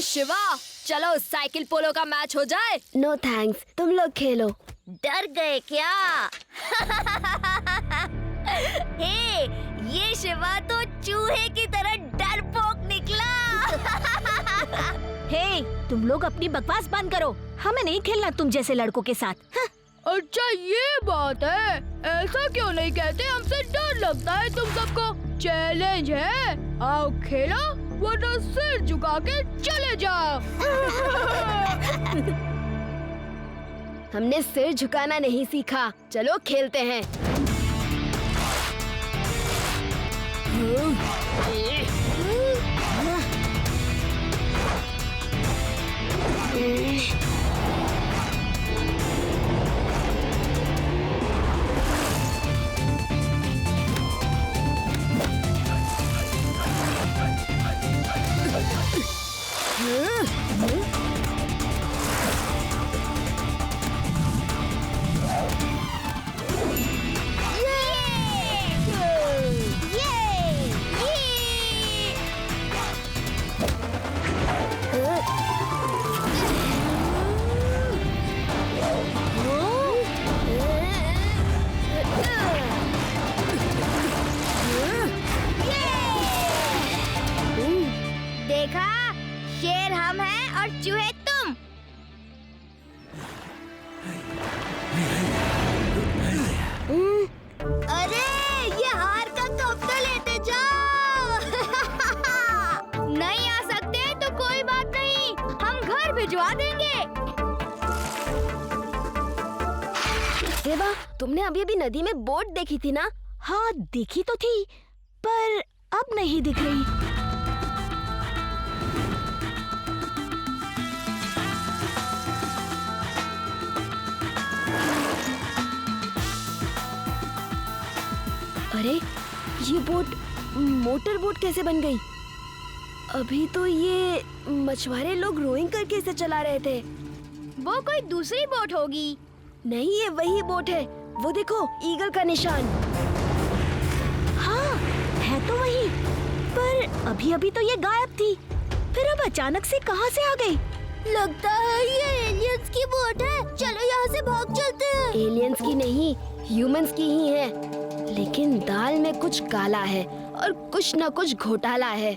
शिवा, चलो cycle polo का match हो जाए। नो थैंक्स, तुम लोग खेलो। डर गए क्या? हे, ये शिवा तो चूहे की तरह डरपोक निकला। हे, तुम लोग अपनी बकवास बंद करो। हमें नहीं खेलना तुम जैसे लड़कों के साथ। अच्छा ये बात है, ऐसा क्यों नहीं कहते? हमसे डर लगता है तुम सबको। चैलेंज है, आओ खेलो वरना सिर झुका के चले जाओ। हमने सिर झुकाना नहीं सीखा, चलो खेलते हैं। देखा, शेर हम हैं और चूहे तुम। अरे ये हार का कप तो लेते जाओ। नहीं आ सकते तो कोई बात नहीं, हम घर भिजवा देंगे। सेवा, तुमने अभी नदी में बोट देखी थी ना? हाँ देखी तो थी, पर अब नहीं दिख रही। अरे ये बोट मोटर बोट कैसे बन गई? अभी तो ये मछुआरे लोग रोइंग करके इसे चला रहे थे। वो कोई दूसरी बोट होगी। नहीं, ये वही बोट है। वो देखो, ईगल का निशान। हाँ है तो वही, पर अभी अभी तो ये गायब थी, फिर अब अचानक से कहाँ से आ गई? लगता है ये एलियंस की बोट है। चलो यहाँ से भाग चलते हैं। एलियंस की नहीं, ह्यूमंस की ही है। लेकिन दाल में कुछ काला है और कुछ न कुछ घोटाला है।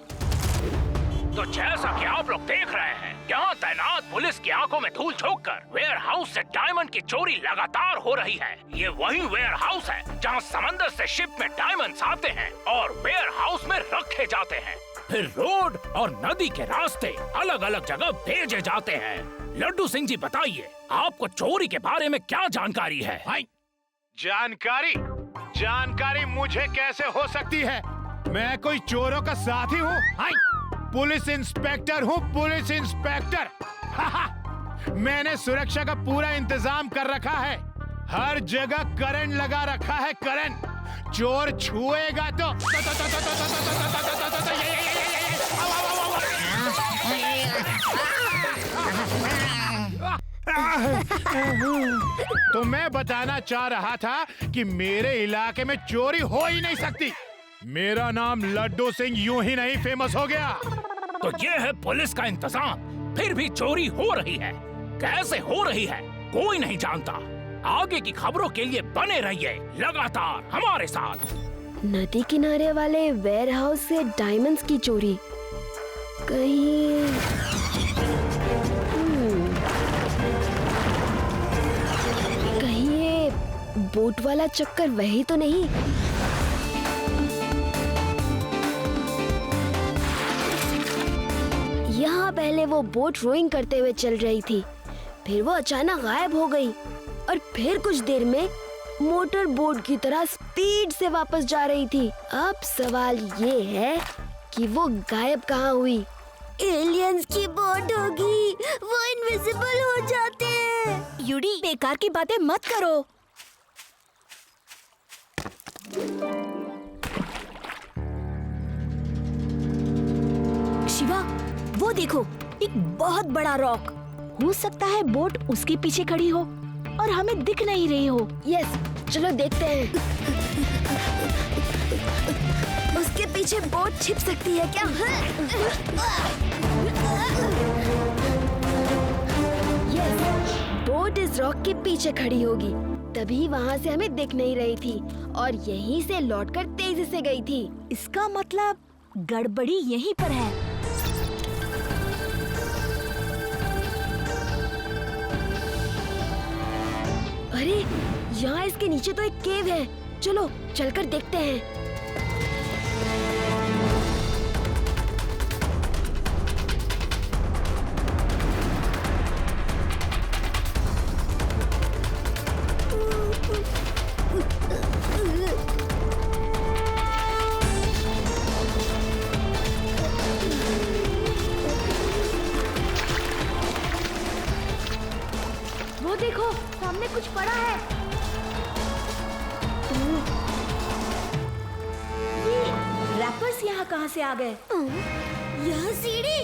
तो जैसा कि आप लोग देख रहे हैं, यहाँ तैनात पुलिस की आंखों में धूल झोंककर वेयर हाउस से डायमंड की चोरी लगातार हो रही है। ये वही वेयर हाउस है जहाँ समंदर से शिप में डायमंड्स आते हैं और वेयर हाउस में रखे जाते हैं। फिर रोड और नदी के रास्ते अलग अलग जगह भेजे जाते हैं। लड्डू सिंह जी बताइए, आपको चोरी के बारे में क्या जानकारी है? जानकारी मुझे कैसे हो सकती है? मैं कोई चोरों का साथी हूँ? पुलिस इंस्पेक्टर हूँ, पुलिस इंस्पेक्टर। मैंने सुरक्षा का पूरा इंतजाम कर रखा है। हर जगह करंट लगा रखा है, करंट। चोर छुएगा तो तो मैं बताना चाह रहा था कि मेरे इलाके में चोरी हो ही नहीं सकती। मेरा नाम लड्डू सिंह यूं ही नहीं फेमस हो गया। तो ये है पुलिस का इंतजाम, फिर भी चोरी हो रही है। कैसे हो रही है कोई नहीं जानता। आगे की खबरों के लिए बने रहिए लगातार हमारे साथ। नदी किनारे वाले वेयर हाउस से डायमंड्स की चोरी कहीं कहीं ये बोट वाला चक्कर वही तो नहीं? यहाँ पहले वो बोट रोइंग करते हुए चल रही थी, फिर वो अचानक गायब हो गई और फिर कुछ देर में मोटर बोट की तरह स्पीड से वापस जा रही थी। अब सवाल ये है कि वो गायब कहाँ हुई? एलियंस की बोट होगी, वो इनविजिबल हो जाते हैं। यूडी, बेकार की बातें मत करो। शिवा, वो देखो, एक बहुत बड़ा रॉक। हो सकता है बोट उसके पीछे खड़ी हो और हमें दिख नहीं रही हो। यस, चलो देखते हैं। उसके पीछे बोट छिप सकती है क्या? यस, बोट इस रॉक के पीछे खड़ी होगी, तभी वहाँ से हमें दिख नहीं रही थी और यहीं से लौटकर तेजी से गई थी। इसका मतलब गड़बड़ी यहीं पर है। अरे यहाँ इसके नीचे तो एक केव है, चलो चलकर देखते हैं। वो देखो, सामने कुछ पड़ा है। रैपर्स यहाँ कहाँ से आ गए? यह सीढ़ी,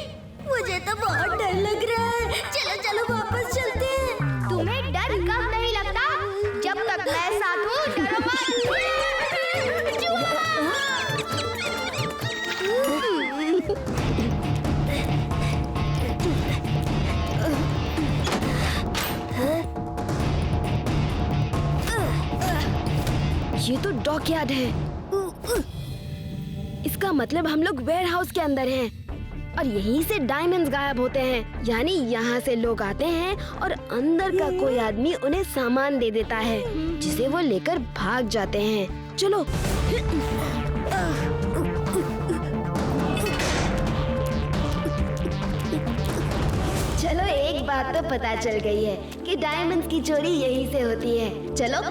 मुझे तो बहुत डर लग रहा है। चलो चलो वापस चलते हैं। तुम्हें डर कब नहीं लगता? जब तक मैं साथ हूँ, डरो मत। ये तो डॉकयार्ड है। इसका मतलब हम लोग वेयरहाउस के अंदर हैं और यहीं से डायमंड्स गायब होते हैं। यानी यहाँ से लोग आते हैं और अंदर का कोई आदमी उन्हें सामान दे देता है जिसे वो लेकर भाग जाते हैं। चलो। चलो, एक बात तो पता चल गई है कि डायमंड्स की चोरी यहीं से होती है। चलो।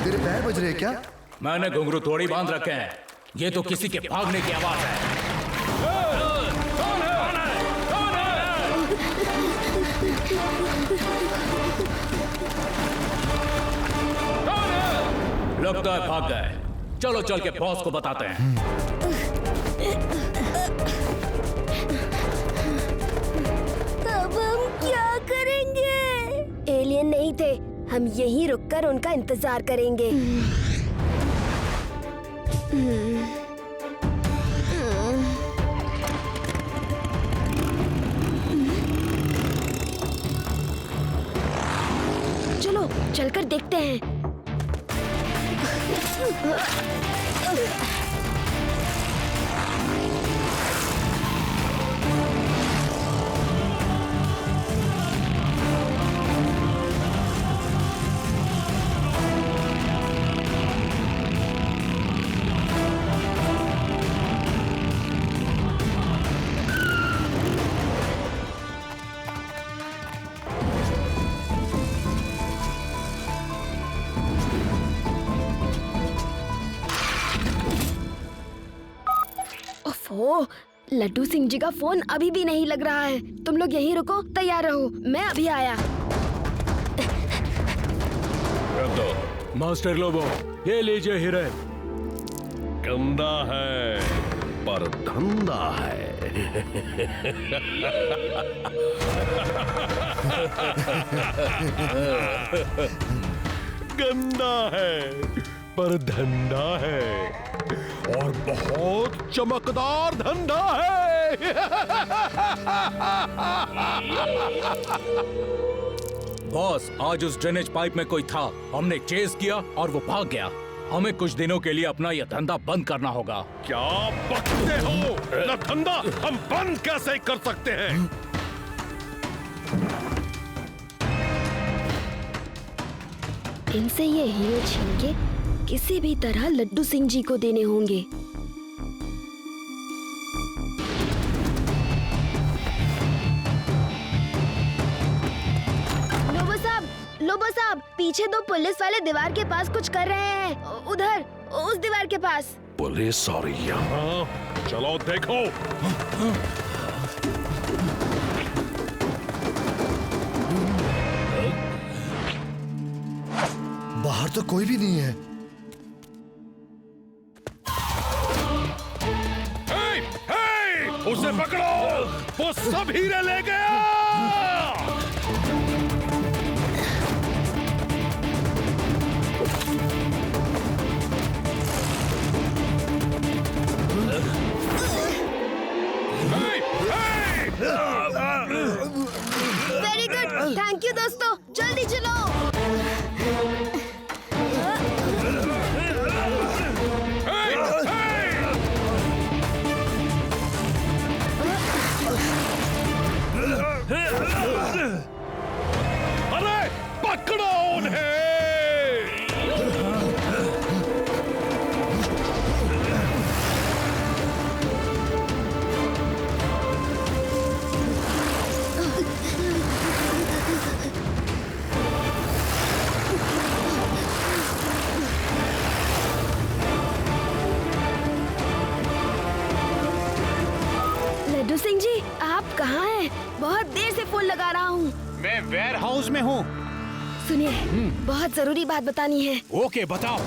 तेरे पैर बज रहे हैं क्या? मैंने घुंघरू थोड़ी बांध रखे हैं। ये तो किसी के भागने की आवाज है। लगता है भाग गए। चलो चल के बॉस को बताते हैं। अब हम क्या करेंगे? एलियन नहीं थे, हम यहीं रुककर उनका इंतजार करेंगे। चलो चलकर देखते हैं। ओह, लड्डू सिंह जी का फोन अभी भी नहीं लग रहा है। तुम लोग यहीं रुको, तैयार रहो, मैं अभी आया। रख दो। मास्टर लोबो, ये लीजिए हीरे। गंदा है पर धंधा है। गंदा है पर धंधा है और बहुत चमकदार धंधा है। बॉस, आज उस ड्रेनेज पाइप में कोई था। हमने चेस किया और वो भाग गया। हमें कुछ दिनों के लिए अपना यह धंधा बंद करना होगा। क्या बकते हो? न धंधा हम बंद कैसे कर सकते हैं? इनसे ये हीरे छीन के किसी भी तरह लड्डू सिंह जी को देने होंगे। लोबो साहब, पीछे दो पुलिस वाले दीवार के पास कुछ कर रहे हैं। उधर, उस दीवार के पास। पुलिस और यहाँ? चलो देखो। तो कोई भी नहीं है। उसे पकड़ो, वो सब हीरे ले गया। वेरी गुड, थैंक यू दोस्तों, जल्दी चलो। अरे पकड़ो उन्हें। लड्डू सिंह जी, आप कहाँ हैं? बहुत देर से फोन लगा रहा हूँ। मैं वेयर हाउस में हूँ। सुनिए, बहुत जरूरी बात बतानी है। ओके, बताओ।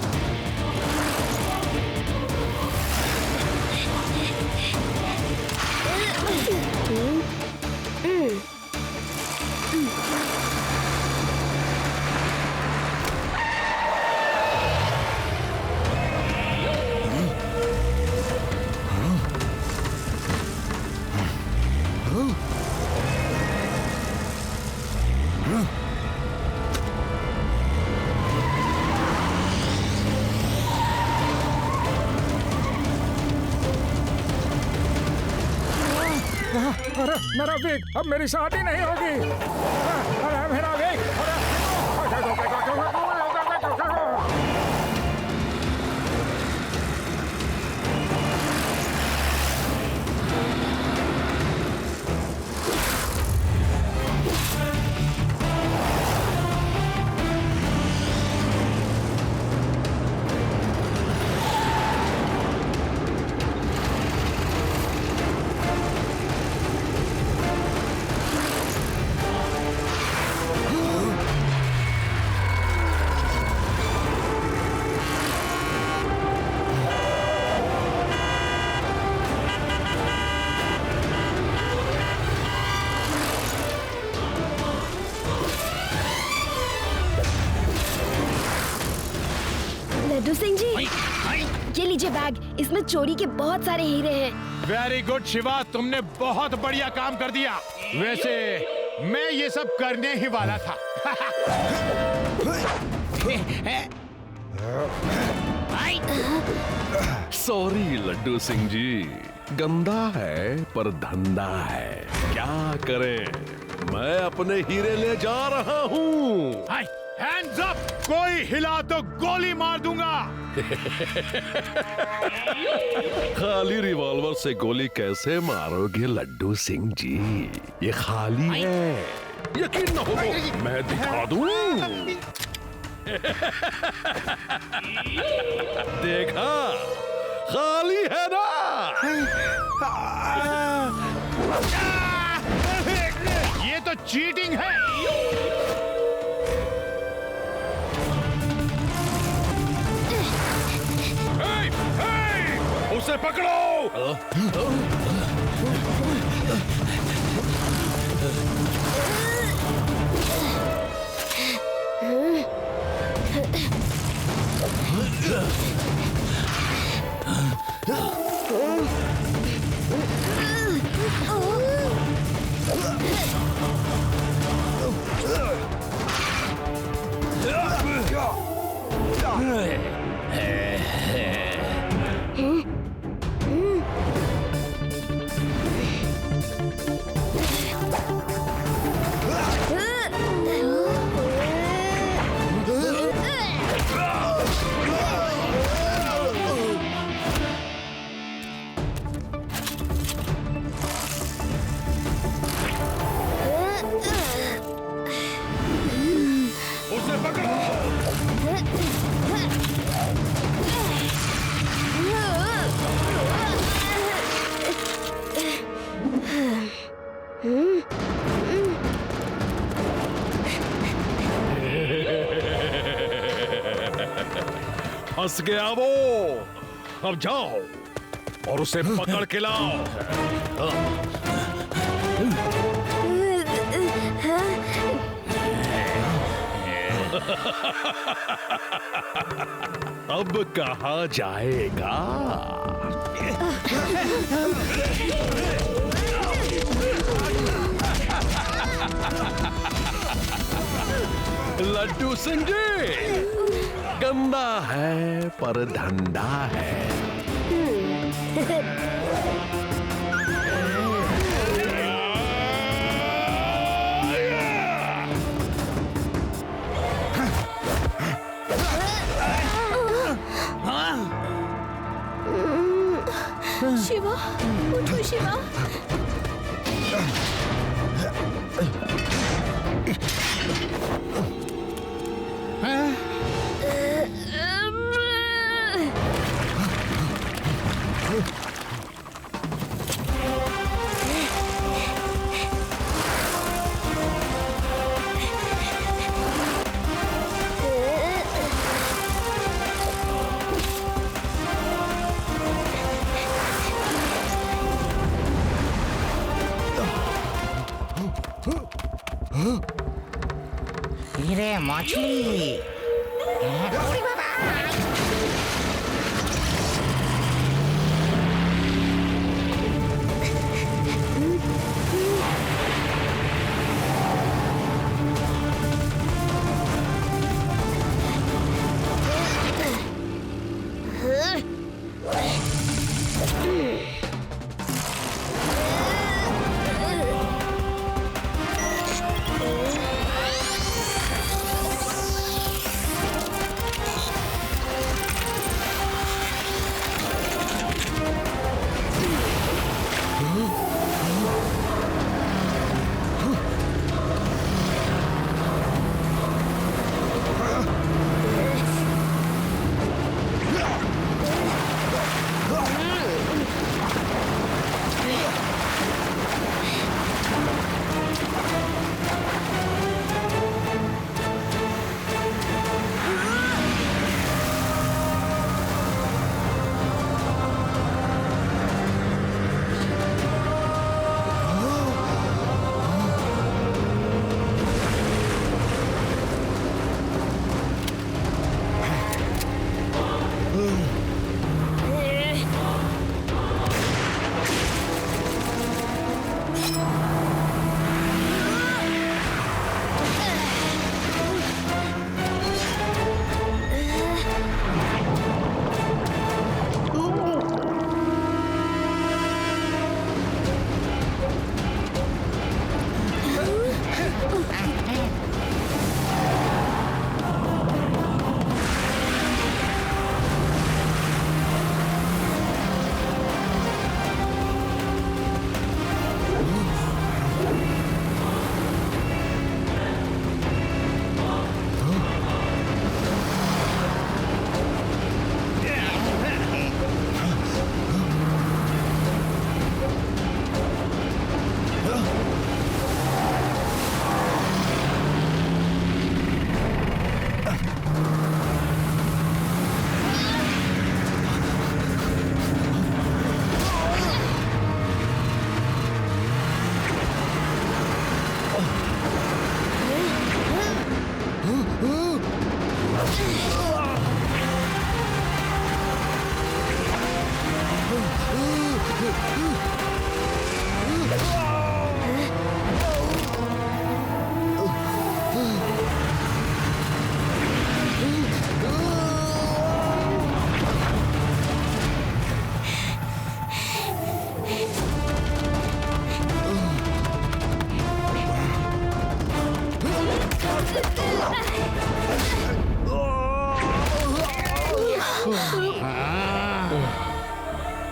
अरे मेरा वेग, अब मेरी शादी नहीं होगी। अरे मेरा वेग, लड्डू सिंह जी, ये लीजिए बैग, इसमें चोरी के बहुत सारे हीरे हैं। वेरी गुड शिवा, तुमने बहुत बढ़िया काम कर दिया। वैसे मैं ये सब करने ही वाला था। सॉरी लड्डू सिंह जी, गंदा है पर धंधा है, क्या करें। मैं अपने हीरे ले जा रहा हूँ। Hands up! कोई हिला तो गोली मार दूंगा। खाली रिवॉल्वर से गोली कैसे मारोगे लड्डू सिंह जी? ये खाली है, यकीन न हो तो मैं दिखा दूं। देखा, खाली है ना? ये तो चीटिंग है। उसे पकड़ो। फंस गया वो। अब जाओ और उसे पकड़ के लाओ। अब कहाँ जाएगा? लड्डू सिंह जी, गंदा है पर धंधा है। शिवा, उठो शिवा। हीरे मछली।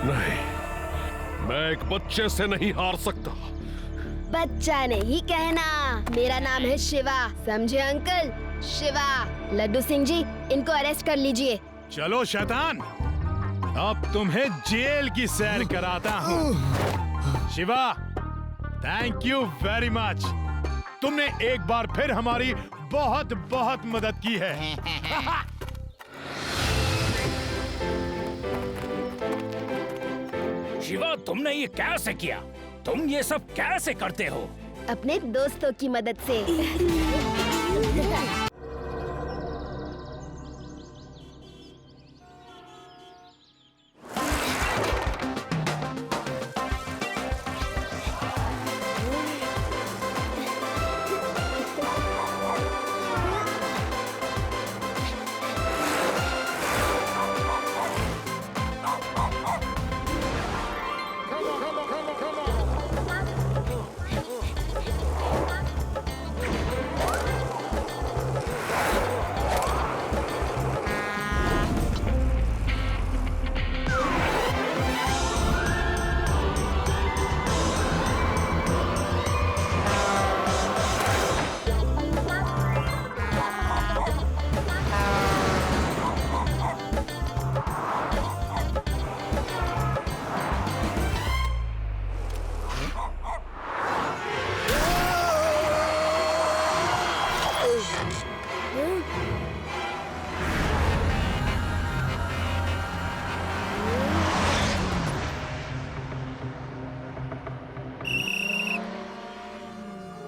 नहीं, मैं एक बच्चे से नहीं हार सकता। बच्चा नहीं कहना, मेरा नाम है शिवा, समझे अंकल? शिवा। लड्डू सिंह जी, इनको अरेस्ट कर लीजिए। चलो शैतान, अब तुम्हें जेल की सैर कराता हूँ। Shiva, thank you very much. तुमने एक बार फिर हमारी बहुत बहुत मदद की है। शिवा, तुमने ये कैसे किया? तुम ये सब कैसे करते हो? अपने दोस्तों की मदद से।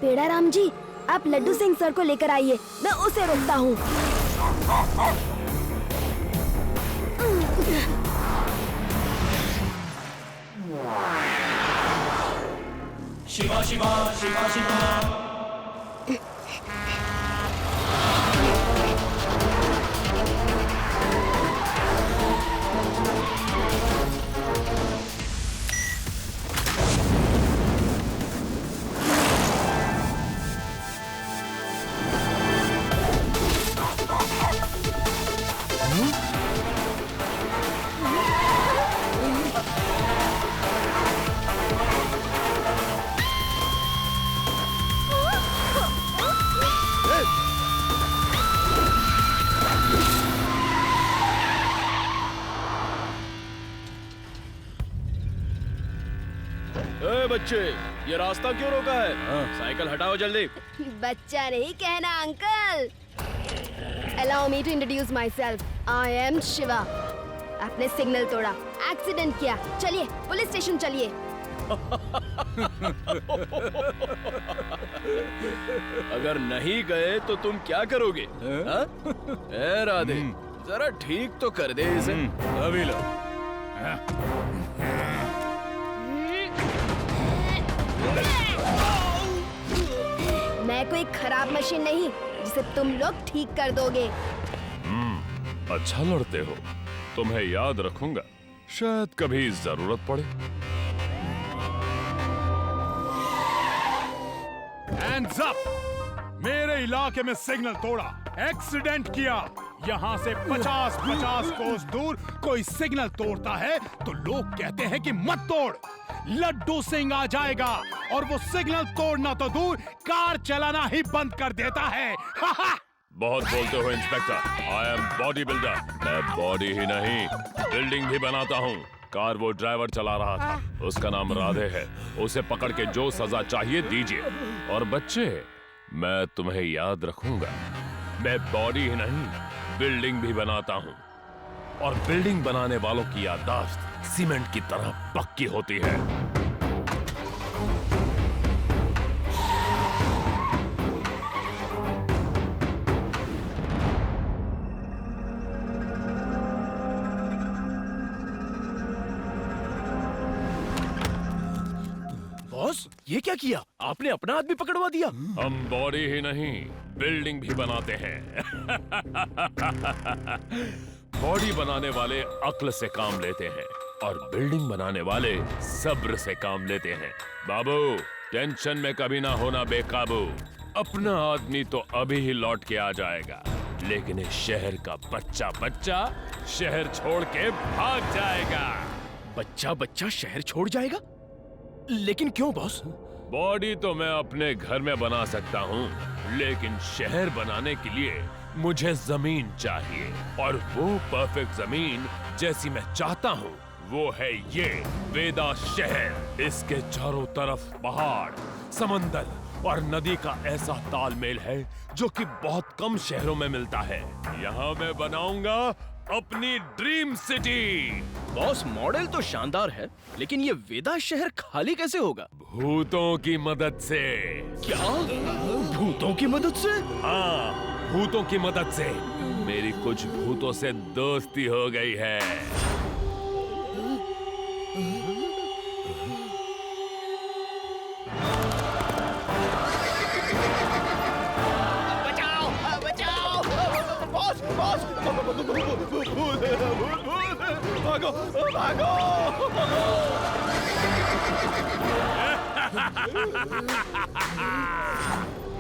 पेड़ाराम जी, आप लड्डू सिंह सर को लेकर आइए, मैं उसे रोकता हूँ। शिवा शिवा शिवा शिवा। बच्चे, ये रास्ता क्यों रोका है? साइकिल हटाओ जल्दी। बच्चा नहीं कहना uncle. Allow me to introduce myself. I am Shiva. आपने सिग्नल तोड़ा, एक्सीडेंट किया, चलिए पुलिस स्टेशन चलिए। अगर नहीं गए तो तुम क्या करोगे? ए राधे, जरा ठीक तो कर दे इसे। अभी लो। मैं कोई खराब मशीन नहीं जिसे तुम लोग ठीक कर दोगे। अच्छा लड़ते हो, तुम्हें याद रखूंगा, शायद कभी जरूरत पड़े। Hands up! मेरे इलाके में सिग्नल तोड़ा, एक्सीडेंट किया। यहाँ से 50-50 कोस दूर कोई सिग्नल तोड़ता है तो लोग कहते हैं कि मत तोड़, लड्डू सिंह आ जाएगा और वो सिग्नल तोड़ना तो दूर, कार चलाना ही बंद कर देता है। बहुत बोलते हो inspector. I am body builder. मैं बॉडी ही नहीं, बिल्डिंग भी बनाता हूँ। कार वो ड्राइवर चला रहा था, उसका नाम राधे है। उसे पकड़ के जो सजा चाहिए दीजिए। और बच्चे, मैं तुम्हें याद रखूंगा। मैं बॉडी ही नहीं, बिल्डिंग भी बनाता हूँ। और बिल्डिंग बनाने वालों की याददाश्त सीमेंट की तरह पक्की होती है। बॉस, ये क्या किया? आपने अपना आदमी पकड़वा दिया। हम बॉडी ही नहीं, बिल्डिंग भी बनाते हैं। बॉडी बनाने वाले अक्ल से काम लेते हैं और बिल्डिंग बनाने वाले सब्र से काम लेते हैं। बाबू, टेंशन में कभी ना होना बेकाबू। अपना आदमी तो अभी ही लौट के आ जाएगा, लेकिन इस शहर का बच्चा शहर छोड़ के भाग जाएगा। बच्चा शहर छोड़ जाएगा? लेकिन क्यों बॉस? बॉडी तो मैं अपने घर में बना सकता हूँ, लेकिन शहर बनाने के लिए मुझे जमीन चाहिए। और वो परफेक्ट जमीन जैसी मैं चाहता हूँ वो है ये वेदा शहर। इसके चारों तरफ पहाड़, समंदर और नदी का ऐसा तालमेल है जो कि बहुत कम शहरों में मिलता है। यहाँ मैं बनाऊंगा अपनी ड्रीम सिटी। बॉस, मॉडल तो शानदार है, लेकिन ये वेदा शहर खाली कैसे होगा? भूतों की मदद से। क्या? भूतों की मदद से? हाँ, भूतों की मदद से। मेरी कुछ भूतों से दोस्ती हो गई है। भागो भागो!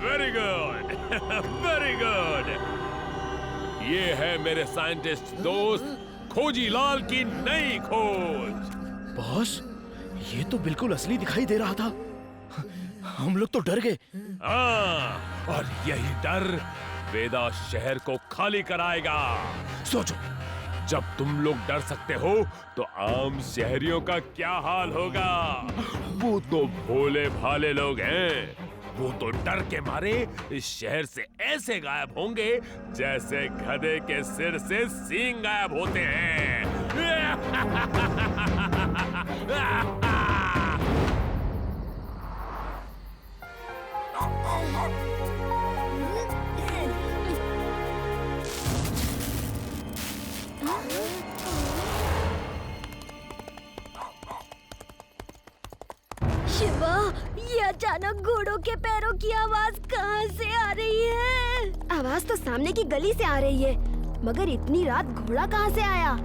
Very good, very good. ये है मेरे साइंटिस्ट दोस्त खोजी लाल की नई खोज। बॉस, ये तो बिल्कुल असली दिखाई दे रहा था। हम लोग तो डर गए। हाँ, और यही डर वेदा शहर को खाली कराएगा। सोचो, जब तुम लोग डर सकते हो तो आम शहरियों का क्या हाल होगा? वो तो भोले भाले लोग हैं। वो तो डर के मारे इस शहर से ऐसे गायब होंगे जैसे गधे के सिर से सींग गायब होते हैं। शिवा, ये अचानक घोड़ों के पैरों की आवाज कहाँ से आ रही है? आवाज तो सामने की गली से आ रही है, मगर इतनी रात घोड़ा कहाँ से आया?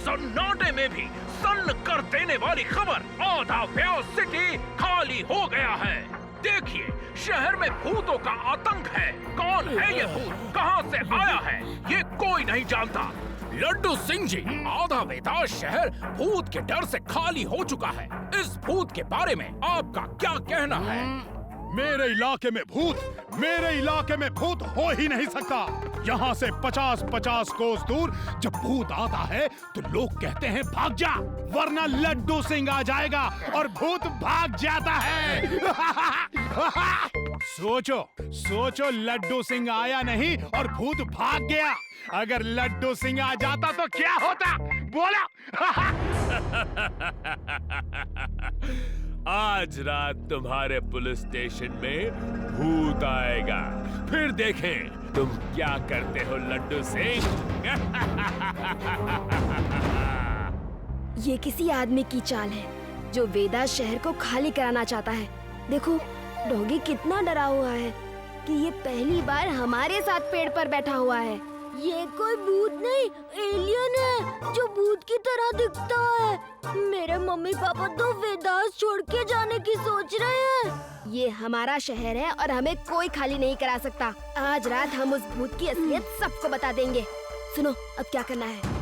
सन्नाटे में भी सन्न कर देने वाली खबर, आधा व्यास सिटी खाली हो गया है। देखिए, शहर में भूतों का आतंक है। कौन है ये भूत, कहां से आया है, ये कोई नहीं जानता। लड्डू सिंह जी, आधा वेदास शहर भूत के डर से खाली हो चुका है। इस भूत के बारे में आपका क्या कहना है? मेरे इलाके में भूत हो ही नहीं सकता। यहाँ से 50-50 कोस दूर जब भूत आता है तो लोग कहते हैं भाग जा, वरना लड्डू सिंह आ जाएगा और भूत भाग जाता है। सोचो लड्डू सिंह आया नहीं और भूत भाग गया। अगर लड्डू सिंह आ जाता तो क्या होता, बोला? आज रात तुम्हारे पुलिस स्टेशन में भूत आएगा, फिर देखें तुम क्या करते हो लड्डू सिंह। ये किसी आदमी की चाल है जो वेदा शहर को खाली कराना चाहता है। देखो, डॉगी कितना डरा हुआ है कि ये पहली बार हमारे साथ पेड़ पर बैठा हुआ है। ये कोई भूत नहीं, एलियन है जो भूत की तरह दिखता है। मेरे मम्मी पापा तो वेदास छोड़ के जाने की सोच रहे हैं। ये हमारा शहर है और हमें कोई खाली नहीं करा सकता। आज रात हम उस भूत की असलियत सबको बता देंगे। सुनो, अब क्या करना है?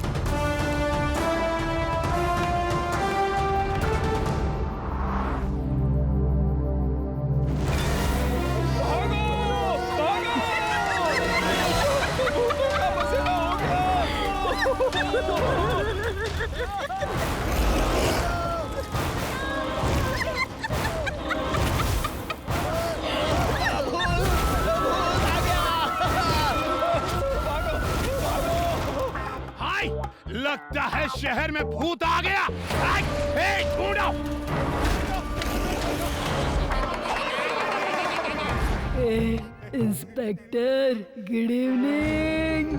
लगता है शहर में भूत आ गया। ढूंढो। Inspector, good evening.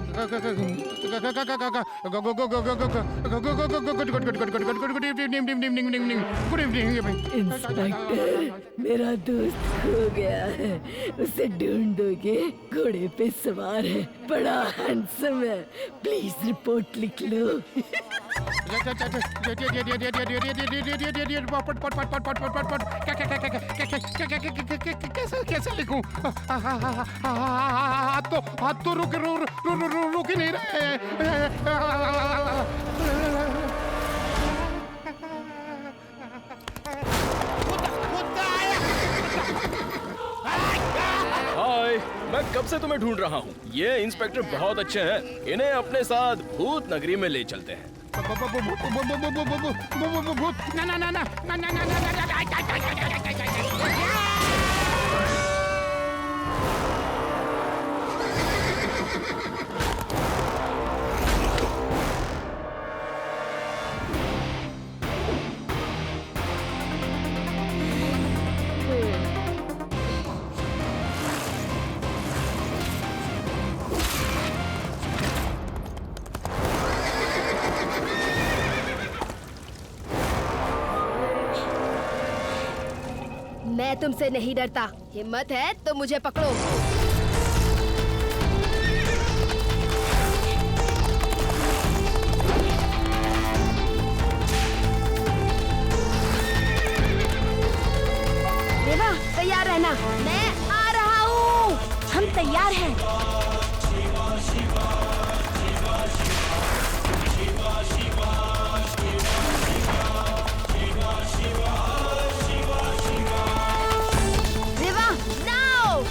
इंस्पेक्टर, मेरा दोस्त खो गया है, उसे ढूंढ दोगे? घोड़े पे सवार है, बड़ा हैंडसम है, प्लीज रिपोर्ट लिख लो। कैसे लिखूं? हाथ तो रुक ही नहीं रहे। हाय, मैं कब से तुम्हें ढूंढ रहा हूँ। ये इंस्पेक्टर बहुत अच्छे हैं, इन्हें अपने साथ भूत नगरी में ले चलते हैं। मैं तुमसे नहीं डरता, हिम्मत है तो मुझे पकड़ो। रेवा, तैयार रहना, मैं आ रहा हूँ। हम तैयार हैं। रेवा, नाउ!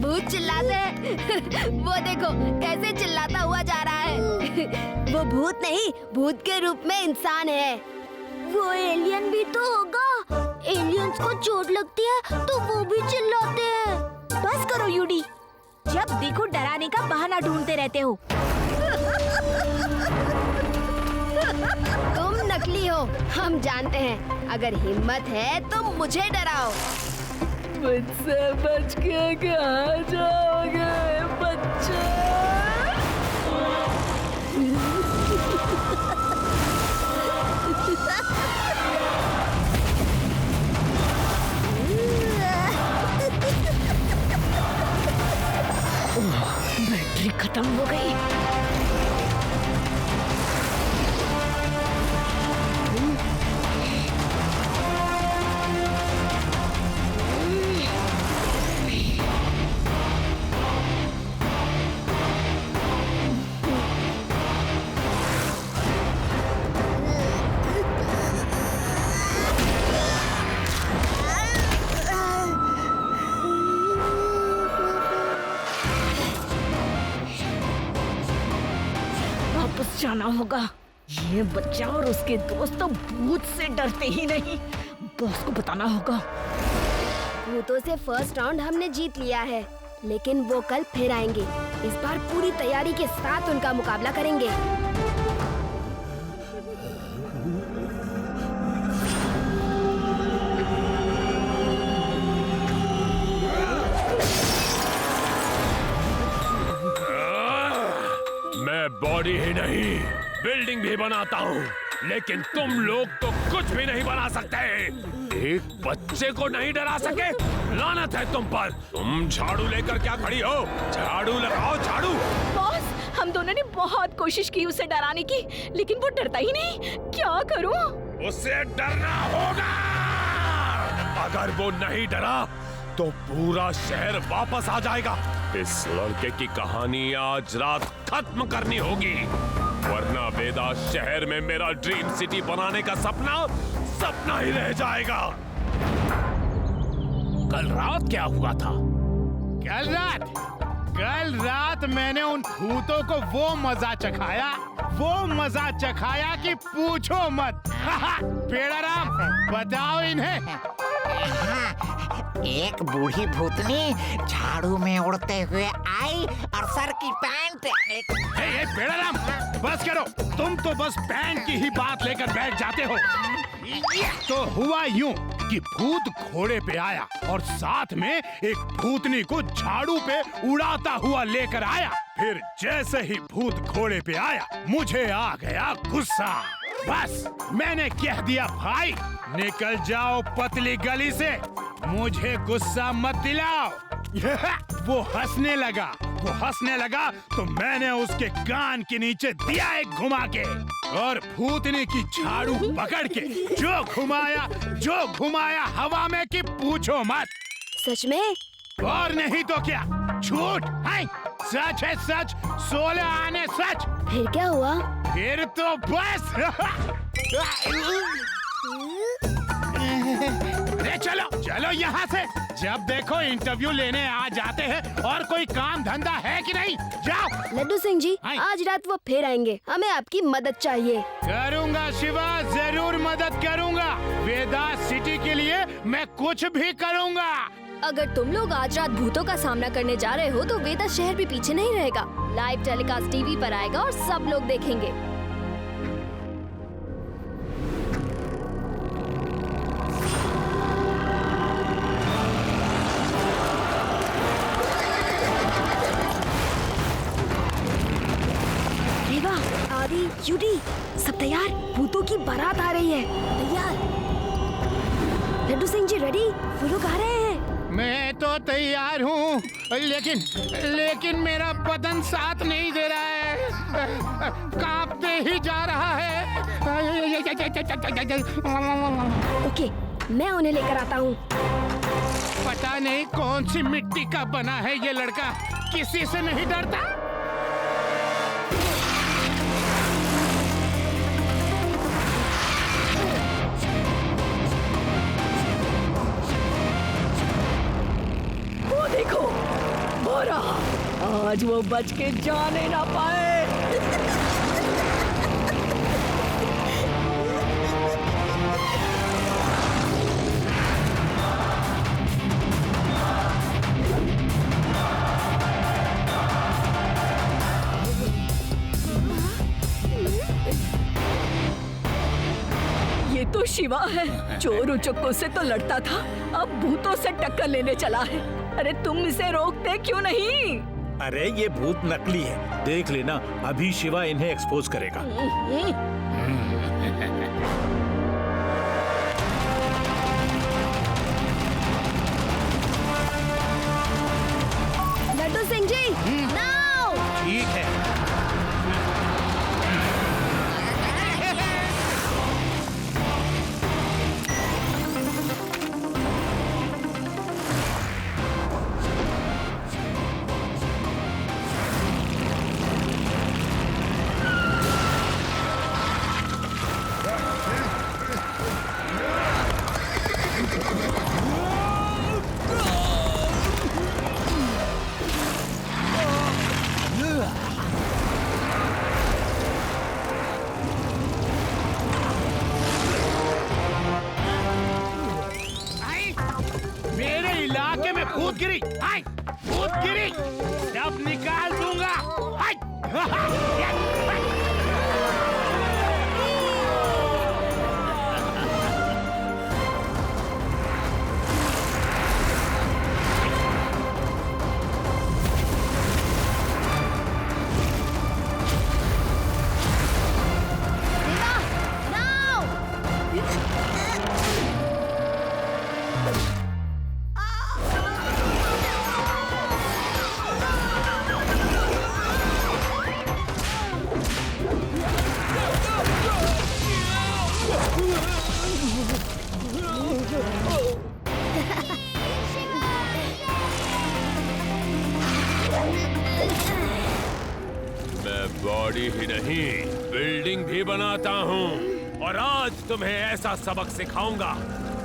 भूत चिल्लाते हैं। वो देखो कैसे चिल्लाता हुआ जा रहा है। वो भूत नहीं, भूत के रूप में इंसान है। वो एलियन भी तो होगा। एलियंस को चोट लगती है तो वो भी चिल्लाते हैं। बस करो यूडी, जब देखो डराने का बहाना ढूंढते रहते हो। तुम नकली हो, हम जानते हैं। अगर हिम्मत है तो मुझे डराओ। मुझसे बच के कहाँ जाओगे बच्चे? बैटरी खत्म हो गई। वापस जाना होगा। ये बच्चा और उसके दोस्त तो भूत से डरते ही नहीं। बॉस को बताना होगा। भूतों से फर्स्ट राउंड हमने जीत लिया है, लेकिन वो कल फिर आएंगे। इस बार पूरी तैयारी के साथ उनका मुकाबला करेंगे। मैं बॉडी ही नहीं, बिल्डिंग भी बनाता हूँ, लेकिन तुम लोग तो कुछ भी नहीं बना सकते। एक बच्चे को नहीं डरा सके, लानत है तुम पर। तुम झाड़ू लेकर क्या खड़ी हो? झाड़ू लगाओ, झाड़ू। बॉस, हम दोनों ने बहुत कोशिश की उसे डराने की, लेकिन वो डरता ही नहीं। क्या करूं? उसे डरना होगा। अगर वो नहीं डरा तो पूरा शहर वापस आ जाएगा। इस लड़के की कहानी आज रात खत्म करनी होगी, वरना वेदा शहर में मेरा ड्रीम सिटी बनाने का सपना ही रह जाएगा। कल रात क्या हुआ था? कल रात मैंने उन भूतों को वो मजा चखाया कि पूछो मत। पेड़ाराम, बताओ इन्हें। एक बूढ़ी भूतनी झाड़ू में उड़ते हुए आई और सर की पैंट हे पेड़ाराम, बस करो। तुम तो बस पैंट की ही बात लेकर बैठ जाते हो। तो हुआ यूं कि भूत घोड़े पे आया और साथ में एक भूतनी को झाड़ू पे उड़ाता हुआ लेकर आया। फिर जैसे ही भूत घोड़े पे आया, मुझे आ गया गुस्सा। बस मैंने कह दिया, भाई निकल जाओ पतली गली से, मुझे गुस्सा मत दिलाओ। वो हंसने लगा तो मैंने उसके कान के नीचे दिया एक घुमा के, और भूतनी की झाड़ू पकड़ के जो घुमाया हवा में कि पूछो मत। सच में? और नहीं तो क्या, झूठ है? सच है सच, 16 आने सच। फिर क्या हुआ? फिर तो बस अरे चलो यहाँ से। जब देखो इंटरव्यू लेने आ जाते हैं, और कोई काम धंधा है कि नहीं? जाओ। लड्डू सिंह जी, आज रात वो फिर आएंगे, हमें आपकी मदद चाहिए। करूँगा शिवा, जरूर मदद करूँगा। वेदास सिटी के लिए मैं कुछ भी करूँगा। अगर तुम लोग आज रात भूतों का सामना करने जा रहे हो तो वेदास शहर भी पीछे नहीं रहेगा। लाइव टेलीकास्ट टीवी पर आएगा और सब लोग देखेंगे। रेवा, आदि, यूडी, सब तैयार? भूतों की बारात आ रही है। तैयार? लड्डू सिंह जी रेडी? वो लोग आ रहे हैं। मैं तो तैयार हूँ, लेकिन मेरा बदन साथ नहीं दे रहा है, कांपते ही जा रहा है। ओके, मैं उन्हें लेकर आता हूँ। पता नहीं कौन सी मिट्टी का बना है ये लड़का, किसी से नहीं डरता। देखो, वो रहा। आज वो बच के जाने ना पाए। ये तो शिवा है। चोर उचक्कों से तो लड़ता था, अब भूतों से टक्कर लेने चला है। अरे तुम इसे रोकते क्यों नहीं? अरे ये भूत नकली है, देख लेना, अभी शिवा इन्हें एक्सपोज करेगा। लड्डू सिंह जी, नाउ! ठीक है। भूत गिरी, सब निकाल दूंगा। बॉडी ही नहीं, बिल्डिंग भी बनाता हूँ, और आज तुम्हें ऐसा सबक सिखाऊंगा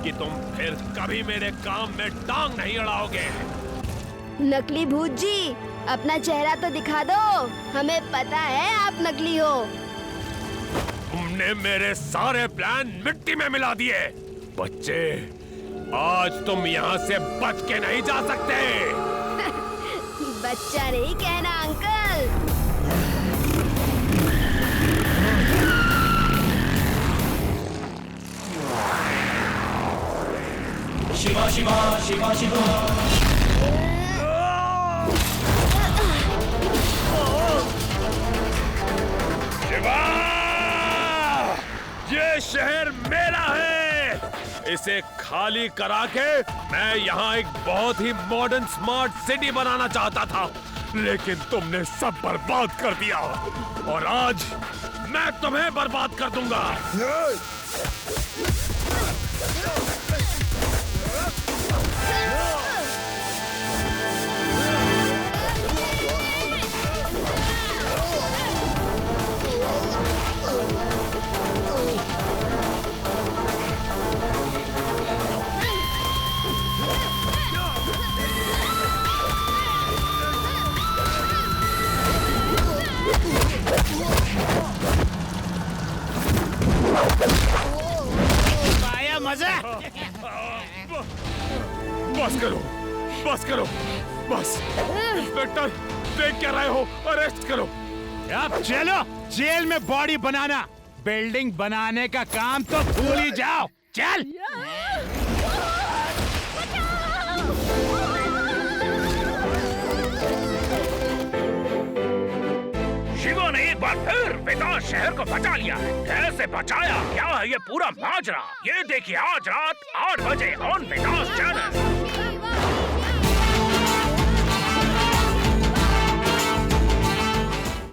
कि तुम फिर कभी मेरे काम में टांग नहीं अड़ाओगे। नकली भूत जी, अपना चेहरा तो दिखा दो, हमें पता है आप नकली हो। तुमने मेरे सारे प्लान मिट्टी में मिला दिए। बच्चे, आज तुम यहाँ से बच के नहीं जा सकते। बच्चा नहीं कहना अंकल। शिवा शिवा शिवा शिवा। शिवा, ये शहर मेरा है। इसे खाली करा के मैं यहाँ एक बहुत ही मॉडर्न स्मार्ट सिटी बनाना चाहता था, लेकिन तुमने सब बर्बाद कर दिया और आज मैं तुम्हें बर्बाद कर दूंगा। आया मजा। बस करो, बस करो, बस। इंस्पेक्टर, देख क्या रहे हो? अरेस्ट करो। अब चलो जेल में बॉडी बनाना। बिल्डिंग बनाने का काम तो भूल ही जाओ। चल। शिवा ने एक बार फिर वेदांत शहर को बचा लिया है। कैसे बचाया, क्या है ये पूरा माजरा, ये देखिए आज रात 8 बजे ऑन वेदांत चैनल।